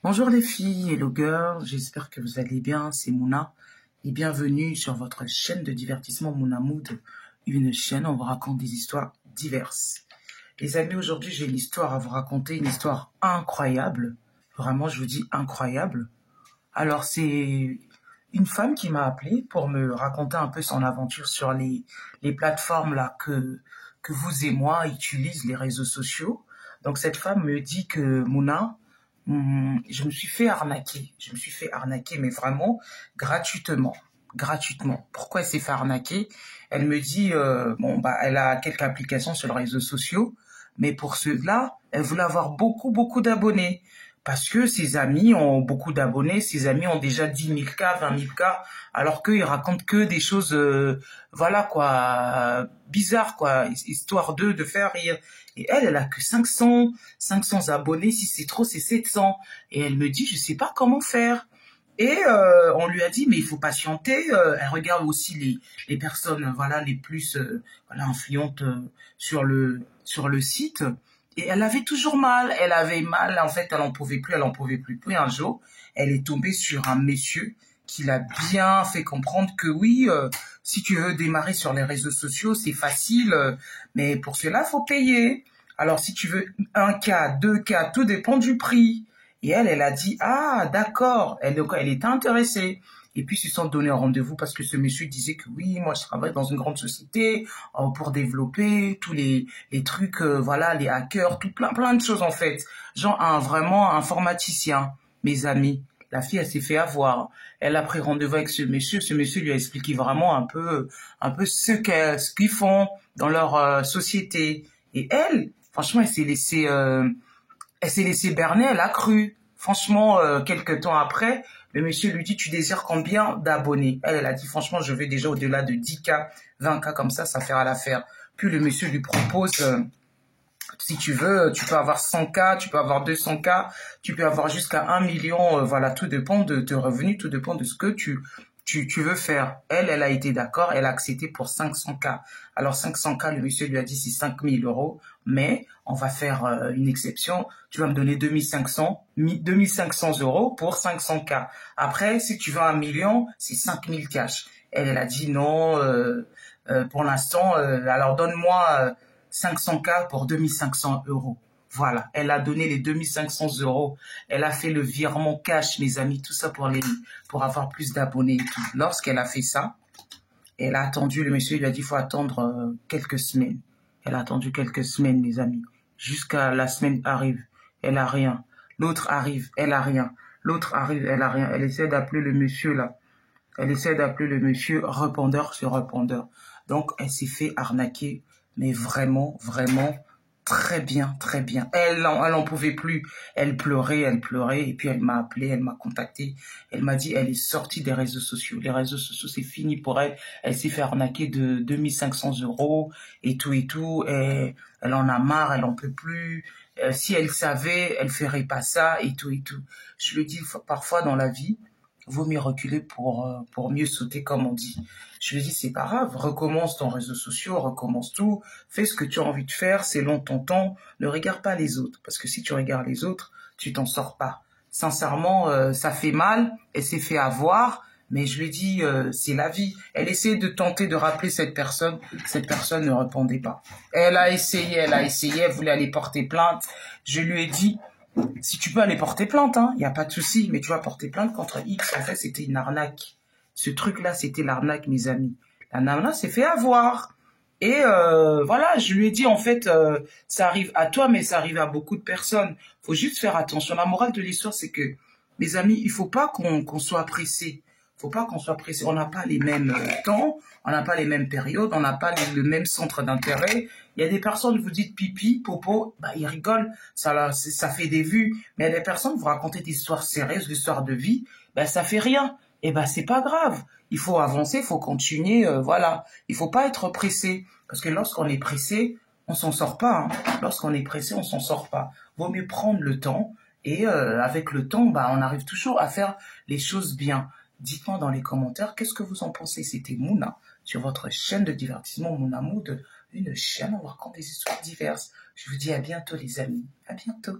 Bonjour les filles, hello girls, j'espère que vous allez bien, c'est Mouna et bienvenue sur votre chaîne de divertissement Mouna Mood, une chaîne où on vous raconte des histoires diverses. Les amis, aujourd'hui j'ai une histoire à vous raconter, une histoire incroyable, vraiment je vous dis incroyable. Alors c'est une femme qui m'a appelé pour me raconter un peu son aventure sur les plateformes là que vous et moi utilisent, les réseaux sociaux. Donc cette femme me dit que Mouna, je me suis fait arnaquer. Je me suis fait arnaquer, mais vraiment gratuitement. Gratuitement. Pourquoi elle s'est fait arnaquer? Elle me dit, elle a quelques applications sur les réseaux sociaux, mais pour cela, elle voulait avoir beaucoup, beaucoup d'abonnés. Parce que ses amis ont beaucoup d'abonnés, ses amis ont déjà 10 000 k, 20 000 k, alors qu'ils racontent que des choses, voilà quoi, bizarres quoi, histoire de faire rire. Et elle a que 500 abonnés, si c'est trop, c'est 700. Et elle me dit, je sais pas comment faire. Et on lui a dit, mais il faut patienter. Elle regarde aussi les personnes, voilà, les plus voilà, influentes sur le site. Et elle avait toujours mal. Elle avait mal. En fait, elle en pouvait plus. Elle en pouvait plus. Puis un jour, elle est tombée sur un monsieur qui l'a bien fait comprendre que oui, si tu veux démarrer sur les réseaux sociaux, c'est facile, mais pour cela, faut payer. Alors, si tu veux 1 k, 2 k, tout dépend du prix. Et elle a dit, ah, d'accord. Elle était intéressée. Et puis, ils se sont donné un rendez-vous parce que ce monsieur disait que oui, moi, je travaille dans une grande société pour développer tous les trucs, voilà, les hackers, tout plein de choses, en fait. Genre, vraiment informaticien, mes amis. La fille, elle s'est fait avoir. Elle a pris rendez-vous avec ce monsieur. Ce monsieur lui a expliqué vraiment un peu ce qu'ils font dans leur société. Et elle, franchement, elle s'est laissée berner, elle a cru. Franchement, quelques temps après, le monsieur lui dit, tu désires combien d'abonnés? Elle a dit, franchement, je vais déjà au-delà de 10 k, 20 k, comme ça fera l'affaire. Puis le monsieur lui propose, si tu veux, tu peux avoir 100 k, tu peux avoir 200 k, tu peux avoir jusqu'à 1 million, voilà, tout dépend de tes revenus, tout dépend de ce que tu veux faire. Elle a été d'accord, elle a accepté pour 500 k. Alors 500 k, le monsieur lui a dit c'est 5 000 euros, mais on va faire une exception. Tu vas me donner 2500 euros pour 500 k. Après, si tu veux 1 million, c'est 5 000 cash. Elle a dit non, pour l'instant, alors donne-moi 500 k pour 2500 euros. Voilà, elle a donné les 2500 euros. Elle a fait le virement cash, mes amis, tout ça pour avoir plus d'abonnés et tout. Lorsqu'elle a fait ça, elle a attendu, le monsieur lui a dit, il faut attendre quelques semaines. Elle a attendu quelques semaines, mes amis. Jusqu'à la semaine arrive, elle a rien. L'autre arrive, elle a rien. L'autre arrive, elle a rien. Elle essaie d'appeler le monsieur là. Elle essaie d'appeler le monsieur répondeur sur répondeur. Donc, elle s'est fait arnaquer, mais vraiment, vraiment, très bien, très bien. Elle en pouvait plus. Elle pleurait, et puis elle m'a appelé, elle m'a contacté. Elle m'a dit, elle est sortie des réseaux sociaux. Les réseaux sociaux, c'est fini pour elle. Elle s'est fait arnaquer de 2500 euros et tout et tout. Et elle en a marre, elle en peut plus. Si elle savait, elle ferait pas ça et tout et tout. Je lui dis, parfois dans la vie, vaut mieux reculer pour mieux sauter, comme on dit. Je lui dis, c'est pas grave, recommence ton réseau social, recommence tout, fais ce que tu as envie de faire, c'est long ton temps, ne regarde pas les autres, parce que si tu regardes les autres, tu t'en sors pas. Sincèrement, ça fait mal, elle s'est fait avoir, mais je lui ai dit, c'est la vie. Elle essayait de tenter de rappeler cette personne ne répondait pas. Elle a essayé, elle voulait aller porter plainte. Je lui ai dit, si tu peux aller porter plainte, hein, y a pas de souci, mais tu vas porter plainte contre X. En fait, c'était une arnaque. Ce truc-là, c'était l'arnaque, mes amis. La nana s'est fait avoir. Et voilà, je lui ai dit, en fait, ça arrive à toi, mais ça arrive à beaucoup de personnes. Faut juste faire attention. La morale de l'histoire, c'est que, mes amis, il faut pas qu'on soit pressé. Faut pas qu'on soit pressé. On n'a pas les mêmes temps, on n'a pas les mêmes périodes, on n'a pas le même centre d'intérêt. Il y a des personnes, vous dites pipi, popo, bah ils rigolent, ça fait des vues. Mais il y a des personnes, vous racontez des histoires sérieuses, des histoires de vie, bah ça fait rien. Et ben c'est pas grave. Il faut avancer, il faut continuer, voilà. Il faut pas être pressé, parce que lorsqu'on est pressé, on s'en sort pas. Hein. Lorsqu'on est pressé, on s'en sort pas. Vaut mieux prendre le temps. Et avec le temps, bah, on arrive toujours à faire les choses bien. Dites-moi dans les commentaires, qu'est-ce que vous en pensez? C'était Mouna, sur votre chaîne de divertissement Mouna Mood, une chaîne où on raconte des histoires diverses. Je vous dis à bientôt les amis, à bientôt.